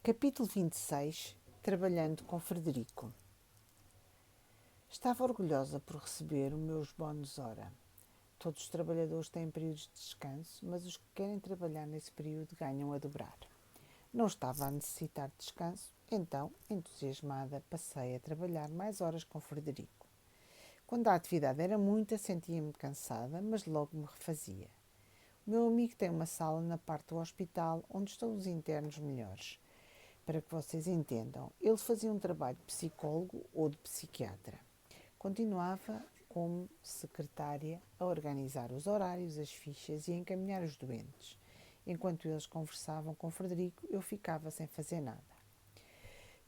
Capítulo 26. Trabalhando com Frederico. Estava orgulhosa por receber os meus bónus hora. Todos os trabalhadores têm períodos de descanso, mas os que querem trabalhar nesse período ganham a dobrar. Não estava a necessitar de descanso, então, entusiasmada, passei a trabalhar mais horas com Frederico. Quando a atividade era muita, sentia-me cansada, mas logo me refazia. O meu amigo tem uma sala na parte do hospital onde estão os internos melhores. Para que vocês entendam, ele fazia um trabalho de psicólogo ou de psiquiatra. Continuava como secretária a organizar os horários, as fichas e a encaminhar os doentes. Enquanto eles conversavam com Frederico, eu ficava sem fazer nada.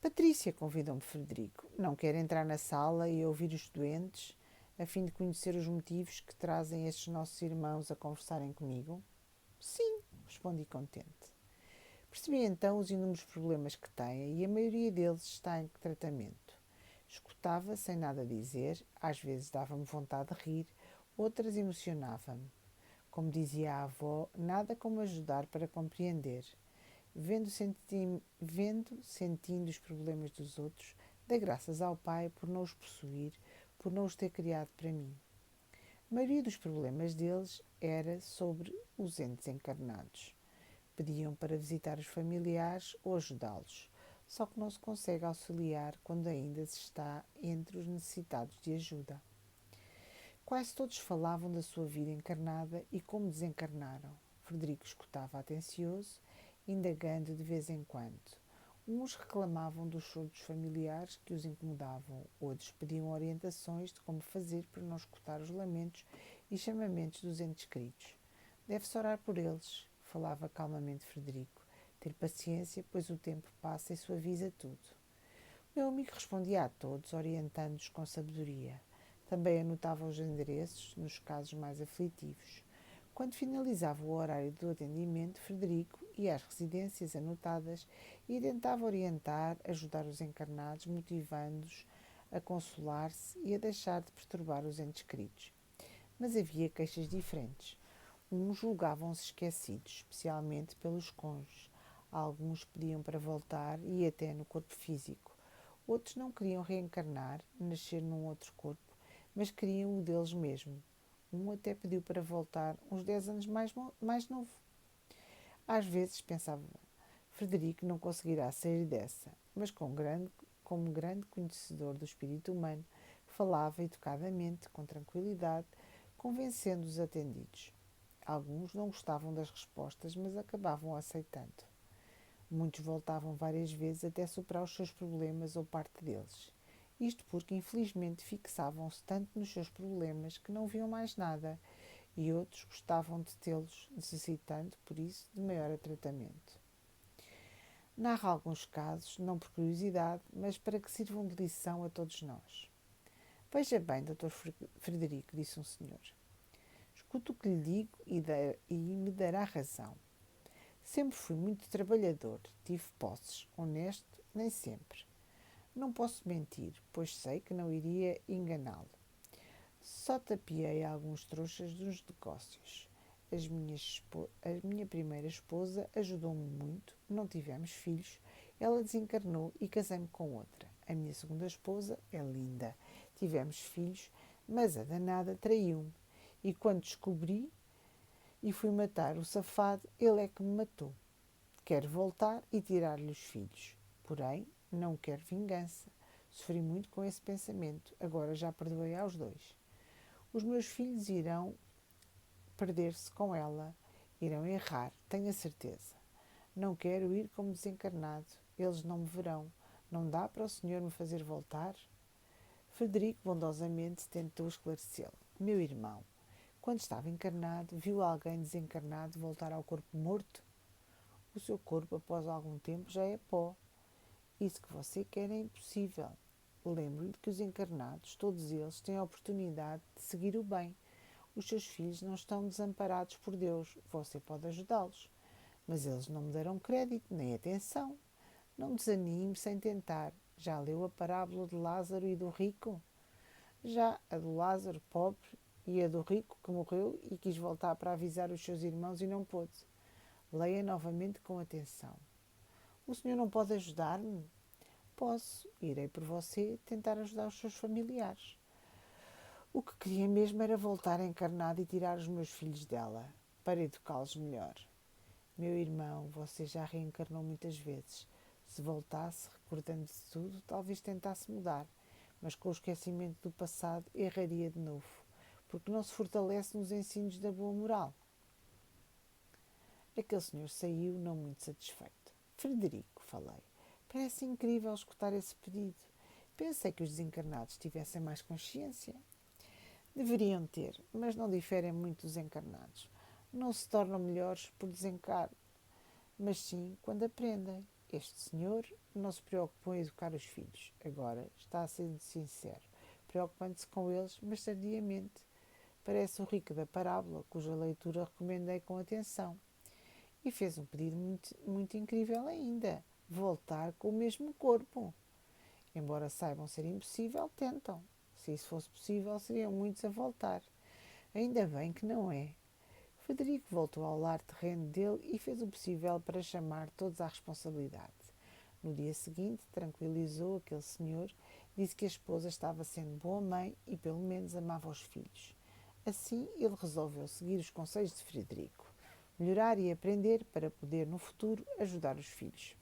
Patrícia, convidou-me Frederico. Não quer entrar na sala e ouvir os doentes, a fim de conhecer os motivos que trazem estes nossos irmãos a conversarem comigo? Sim, respondi contente. Percebi então os inúmeros problemas que têm e a maioria deles está em tratamento. Escutava sem nada dizer, às vezes dava-me vontade de rir, outras emocionava-me. Como dizia a avó, nada como ajudar para compreender. Sentindo os problemas dos outros, dei graças ao Pai por não os possuir, por não os ter criado para mim. A maioria dos problemas deles era sobre os entes encarnados. Pediam para visitar os familiares ou ajudá-los, só que não se consegue auxiliar quando ainda se está entre os necessitados de ajuda. Quase todos falavam da sua vida encarnada e como desencarnaram. Frederico escutava atencioso, indagando de vez em quando. Uns reclamavam dos choros familiares que os incomodavam, outros pediam orientações de como fazer para não escutar os lamentos e chamamentos dos entes queridos. Deve-se orar por eles, falava calmamente Frederico. Ter paciência, pois o tempo passa e suaviza tudo. Meu amigo respondia a todos, orientando-os com sabedoria. Também anotava os endereços nos casos mais aflitivos. Quando finalizava o horário do atendimento, Frederico ia às residências anotadas e tentava orientar, ajudar os encarnados, motivando-os a consolar-se e a deixar de perturbar os entes queridos. Mas havia queixas diferentes. Uns julgavam-se esquecidos, especialmente pelos cônjuges. Alguns pediam para voltar e até no corpo físico. Outros não queriam reencarnar, nascer num outro corpo, mas queriam o deles mesmo. Um até pediu para voltar uns 10 anos mais novo. Às vezes pensava, Frederico não conseguirá sair dessa, mas como grande conhecedor do espírito humano, falava educadamente, com tranquilidade, convencendo os atendidos. Alguns não gostavam das respostas, mas acabavam aceitando. Muitos voltavam várias vezes até superar os seus problemas ou parte deles. Isto porque, infelizmente, fixavam-se tanto nos seus problemas que não viam mais nada, e outros gostavam de tê-los, necessitando, por isso, de maior tratamento. Narra alguns casos, não por curiosidade, mas para que sirvam de lição a todos nós. Veja bem, Dr. Frederico, disse um senhor. Escute o que lhe digo e me dará razão. Sempre fui muito trabalhador, tive posses, honesto, nem sempre. Não posso mentir, pois sei que não iria enganá-lo. Só tapeei alguns trouxas dos negócios. A minha primeira esposa ajudou-me muito, não tivemos filhos, ela desencarnou e casei-me com outra. A minha segunda esposa é linda, tivemos filhos, mas a danada traiu-me. E quando descobri e fui matar o safado, ele é que me matou. Quero voltar e tirar-lhe os filhos. Porém, não quero vingança. Sofri muito com esse pensamento. Agora já perdoei aos dois. Os meus filhos irão perder-se com ela. Irão errar, tenho a certeza. Não quero ir como desencarnado. Eles não me verão. Não dá para o senhor me fazer voltar? Frederico bondosamente tentou esclarecê-lo. Meu irmão, quando estava encarnado, viu alguém desencarnado voltar ao corpo morto? O seu corpo, após algum tempo, já é pó. Isso que você quer é impossível. Lembro-lhe que os encarnados, todos eles, têm a oportunidade de seguir o bem. Os seus filhos não estão desamparados por Deus. Você pode ajudá-los. Mas eles não me darão crédito, nem atenção. Não desanime sem tentar. Já leu a parábola de Lázaro e do rico? Já a do Lázaro pobre e a do rico que morreu e quis voltar para avisar os seus irmãos e não pôde. Leia novamente com atenção. O senhor não pode ajudar-me? Posso, irei por você tentar ajudar os seus familiares. O que queria mesmo era voltar encarnado e tirar os meus filhos dela, para educá-los melhor. Meu irmão, você já reencarnou muitas vezes. Se voltasse, recordando-se tudo, talvez tentasse mudar, mas com o esquecimento do passado erraria de novo, porque não se fortalece nos ensinos da boa moral. Aquele senhor saiu, não muito satisfeito. Frederico, falei, parece incrível escutar esse pedido. Pensei que os desencarnados tivessem mais consciência. Deveriam ter, mas não diferem muito dos encarnados. Não se tornam melhores por desencarno, mas sim quando aprendem. Este senhor não se preocupou em educar os filhos. Agora está a ser sincero, preocupando-se com eles, mas tardiamente. Parece o rico da parábola, cuja leitura recomendei com atenção. E fez um pedido muito incrível ainda: voltar com o mesmo corpo. Embora saibam ser impossível, tentam. Se isso fosse possível, seriam muitos a voltar. Ainda bem que não é. Frederico voltou ao lar terreno dele e fez o possível para chamar todos à responsabilidade. No dia seguinte, tranquilizou aquele senhor, disse que a esposa estava sendo boa mãe e pelo menos amava os filhos. Assim, ele resolveu seguir os conselhos de Frederico, melhorar e aprender para poder, no futuro, ajudar os filhos.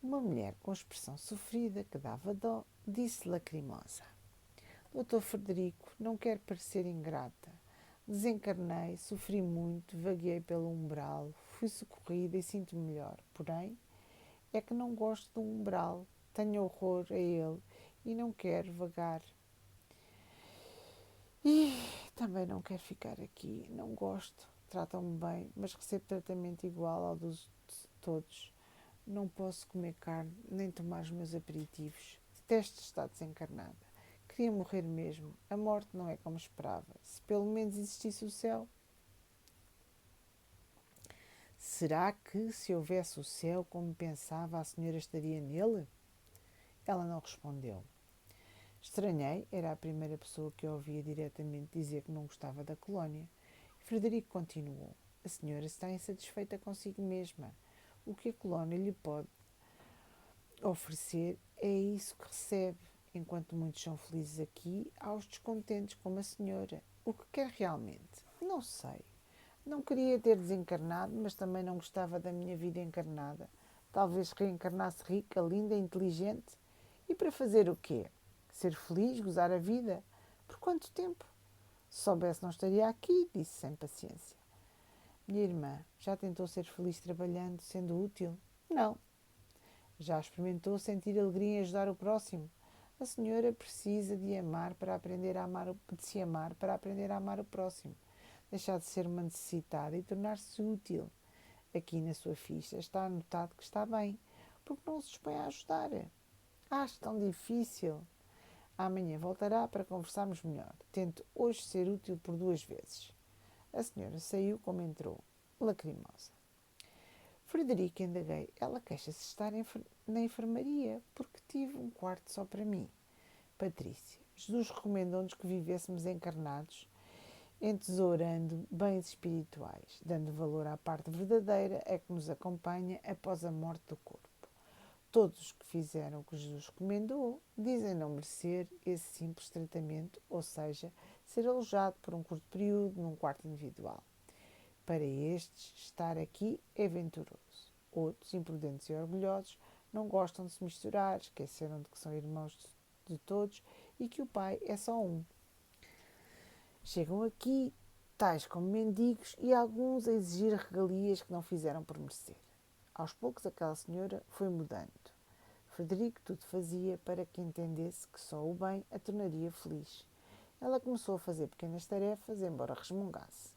Uma mulher com expressão sofrida, que dava dó, disse lacrimosa: Doutor Frederico, não quero parecer ingrata. Desencarnei, sofri muito, vagueei pelo umbral, fui socorrida e sinto-me melhor. Porém, é que não gosto do umbral, tenho horror a ele e não quero vagar. E também não quero ficar aqui, não gosto. Tratam-me bem, mas recebo tratamento igual ao dos todos. Não posso comer carne, nem tomar os meus aperitivos. Detesto estar desencarnada. Queria morrer mesmo. A morte não é como esperava. Se pelo menos existisse o céu. Será que, se houvesse o céu como pensava, a senhora estaria nele? Ela não respondeu. Estranhei, era a primeira pessoa que eu ouvia diretamente dizer que não gostava da colónia. Frederico continuou. A senhora está insatisfeita consigo mesma. O que a colónia lhe pode oferecer é isso que recebe. Enquanto muitos são felizes aqui, há os descontentes, como a senhora. O que quer realmente? Não sei. Não queria ter desencarnado, mas também não gostava da minha vida encarnada. Talvez reencarnasse rica, linda, inteligente. E para fazer o quê? Ser feliz, gozar a vida? Por quanto tempo? Se soubesse, não estaria aqui, disse sem paciência. Minha irmã, já tentou ser feliz trabalhando, sendo útil? Não. Já experimentou sentir alegria em ajudar o próximo? A senhora precisa de amar para aprender a amar, de se amar para aprender a amar o próximo. Deixar de ser uma necessitada e tornar-se útil. Aqui na sua ficha está anotado que está bem, porque não se dispõe a ajudar. Acho tão difícil. Amanhã voltará para conversarmos melhor. Tente hoje ser útil por 2 vezes. A senhora saiu como entrou, lacrimosa. Frederica, indaguei, ela queixa-se de estar na enfermaria, porque tive um quarto só para mim. Patrícia, Jesus recomendou-nos que vivêssemos encarnados, entesourando bens espirituais, dando valor à parte verdadeira a que nos acompanha após a morte do corpo. Todos os que fizeram o que Jesus recomendou dizem não merecer esse simples tratamento, ou seja, ser alojado por um curto período num quarto individual. Para estes, estar aqui é venturoso. Outros, imprudentes e orgulhosos, não gostam de se misturar, esqueceram de que são irmãos de todos e que o Pai é só um. Chegam aqui, tais como mendigos, e alguns a exigir regalias que não fizeram por merecer. Aos poucos, aquela senhora foi mudando. Frederico tudo fazia para que entendesse que só o bem a tornaria feliz. Ela começou a fazer pequenas tarefas, embora resmungasse.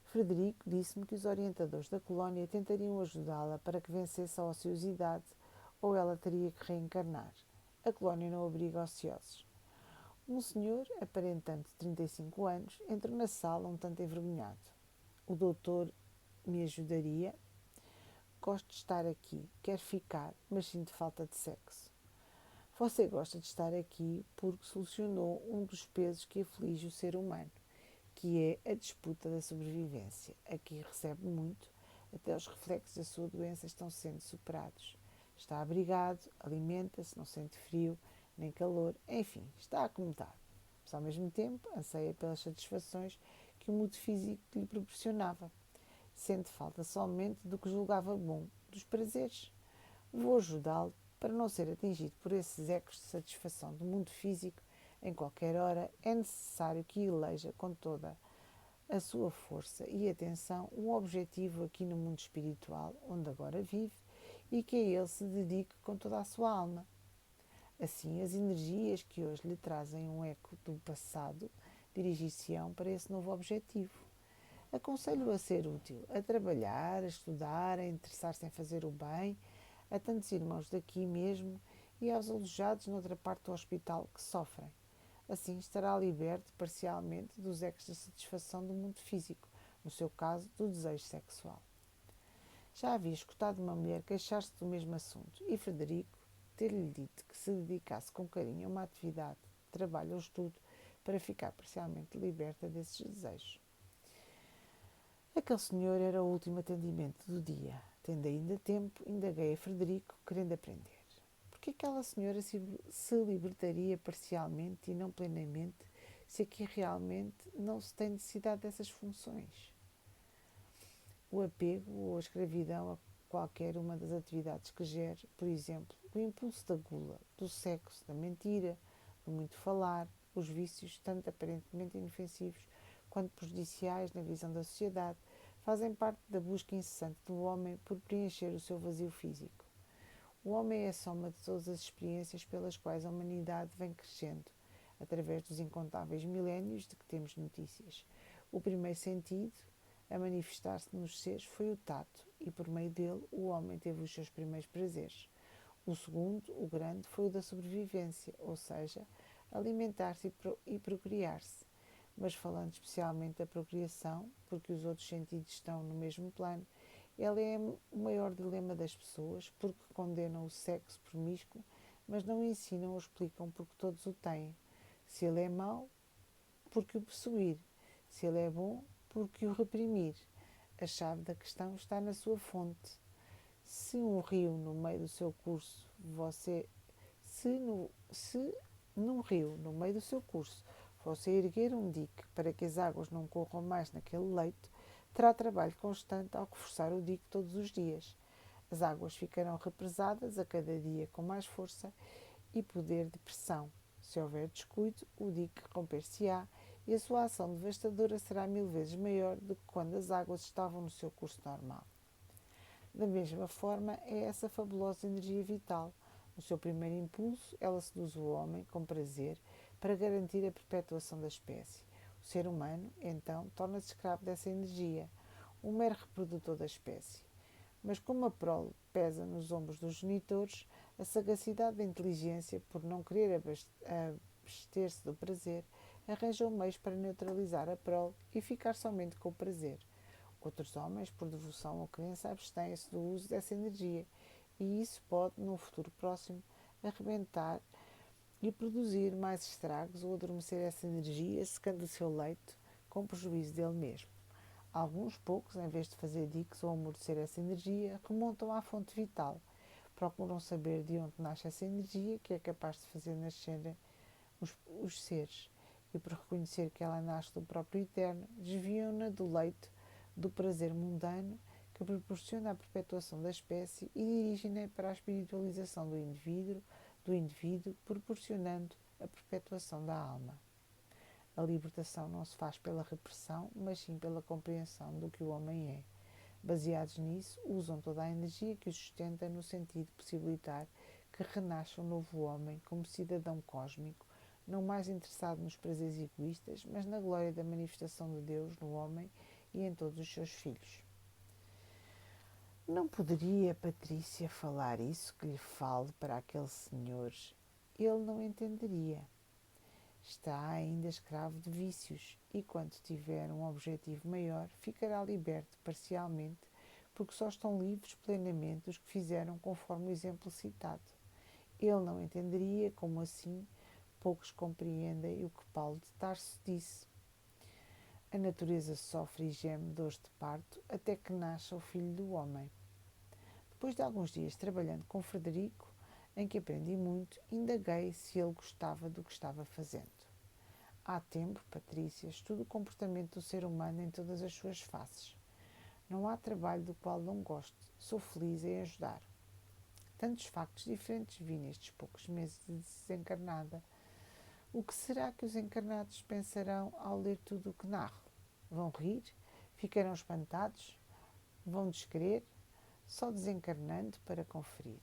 Frederico disse-me que os orientadores da colónia tentariam ajudá-la para que vencesse a ociosidade, ou ela teria que reencarnar. A colónia não obriga ociosos. Um senhor, aparentando 35 anos, entrou na sala um tanto envergonhado. O doutor me ajudaria? Gosto de estar aqui, quero ficar, mas sinto falta de sexo. Você gosta de estar aqui porque solucionou um dos pesos que aflige o ser humano, que que é a disputa da sobrevivência. Aqui recebe muito, até os reflexos da sua doença estão sendo superados. Está abrigado, alimenta-se, não sente frio nem calor, enfim, está acomodado. Mas ao mesmo tempo anseia pelas satisfações que o mundo físico lhe proporcionava. Sente falta somente do que julgava bom, dos prazeres. Vou ajudá-lo para não ser atingido por esses ecos de satisfação do mundo físico. Em qualquer hora é necessário que eleja com toda a sua força e atenção um objetivo aqui no mundo espiritual, onde agora vive, e que a ele se dedique com toda a sua alma. Assim, as energias que hoje lhe trazem um eco do passado dirigir-se-ão para esse novo objetivo. Aconselho-o a ser útil, a trabalhar, a estudar, a interessar-se em fazer o bem, a tantos irmãos daqui mesmo e aos alojados noutra parte do hospital que sofrem. Assim estará liberto parcialmente dos ecos da satisfação do mundo físico, no seu caso, do desejo sexual. Já havia escutado uma mulher queixar-se do mesmo assunto e Frederico ter-lhe dito que se dedicasse com carinho a uma atividade, trabalho ou estudo para ficar parcialmente liberta desses desejos. Aquele senhor era o último atendimento do dia. Tendo ainda tempo, indaguei a Frederico, querendo aprender. Por que aquela senhora se libertaria parcialmente e não plenamente, se aqui realmente não se tem necessidade dessas funções? O apego ou a escravidão a qualquer uma das atividades que gere, por exemplo, o impulso da gula, do sexo, da mentira, do muito falar, os vícios, tanto aparentemente inofensivos quanto prejudiciais na visão da sociedade, fazem parte da busca incessante do homem por preencher o seu vazio físico. O homem é a soma de todas as experiências pelas quais a humanidade vem crescendo, através dos incontáveis milénios de que temos notícias. O primeiro sentido a manifestar-se nos seres foi o tato, e por meio dele o homem teve os seus primeiros prazeres. O segundo, o grande, foi o da sobrevivência, ou seja, alimentar-se e procriar-se. Mas falando especialmente da procriação, porque os outros sentidos estão no mesmo plano, ela é o maior dilema das pessoas, porque condenam o sexo promíscuo, mas não ensinam ou explicam porque todos o têm. Se ele é mau, porque o possuir. Se ele é bom, porque o reprimir. A chave da questão está na sua fonte. Se um rio no meio do seu curso, se num rio no meio do seu curso, você erguer um dique para que as águas não corram mais naquele leito, terá trabalho constante ao reforçar o dique todos os dias. As águas ficarão represadas a cada dia com mais força e poder de pressão. Se houver descuido, o dique romper-se-á e a sua ação devastadora será 1000 vezes maior do que quando as águas estavam no seu curso normal. Da mesma forma, é essa fabulosa energia vital. No seu primeiro impulso, ela seduz o homem com prazer para garantir a perpetuação da espécie. O ser humano, então, torna-se escravo dessa energia, um mero reprodutor da espécie. Mas como a prole pesa nos ombros dos genitores, a sagacidade da inteligência, por não querer abster-se do prazer, arranjam meios para neutralizar a prole e ficar somente com o prazer. Outros homens, por devoção ou crença, abstêm-se do uso dessa energia e isso pode, num futuro próximo, arrebentar e produzir mais estragos ou adormecer essa energia, secando o seu leito, com prejuízo dele mesmo. Alguns poucos, em vez de fazer diques ou amortecer essa energia, remontam à fonte vital. Procuram saber de onde nasce essa energia que é capaz de fazer nascer os seres. E por reconhecer que ela nasce do próprio Eterno, desviam-na do leito do prazer mundano que proporciona a perpetuação da espécie e dirigem-na para a espiritualização do indivíduo, proporcionando a perpetuação da alma. A libertação não se faz pela repressão, mas sim pela compreensão do que o homem é. Baseados nisso, usam toda a energia que o sustenta no sentido de possibilitar que renasça um novo homem como cidadão cósmico, não mais interessado nos prazeres egoístas, mas na glória da manifestação de Deus no homem e em todos os seus filhos. Não poderia Patrícia falar isso que lhe fale para aquele senhor? Ele não entenderia. Está ainda escravo de vícios e, quando tiver um objetivo maior, ficará liberto parcialmente, porque só estão livres plenamente os que fizeram conforme o exemplo citado. Ele não entenderia como assim poucos compreendem o que Paulo de Tarso disse. A natureza sofre e geme dores de parto até que nasça o filho do homem. Depois de alguns dias trabalhando com Frederico, em que aprendi muito, indaguei se ele gostava do que estava fazendo. Há tempo, Patrícia, estudo o comportamento do ser humano em todas as suas faces. Não há trabalho do qual não goste. Sou feliz em ajudar. Tantos factos diferentes vi nestes poucos meses de desencarnada. O que será que os encarnados pensarão ao ler tudo o que narro? Vão rir? Ficarão espantados? Vão descrer? Só desencarnando para conferir.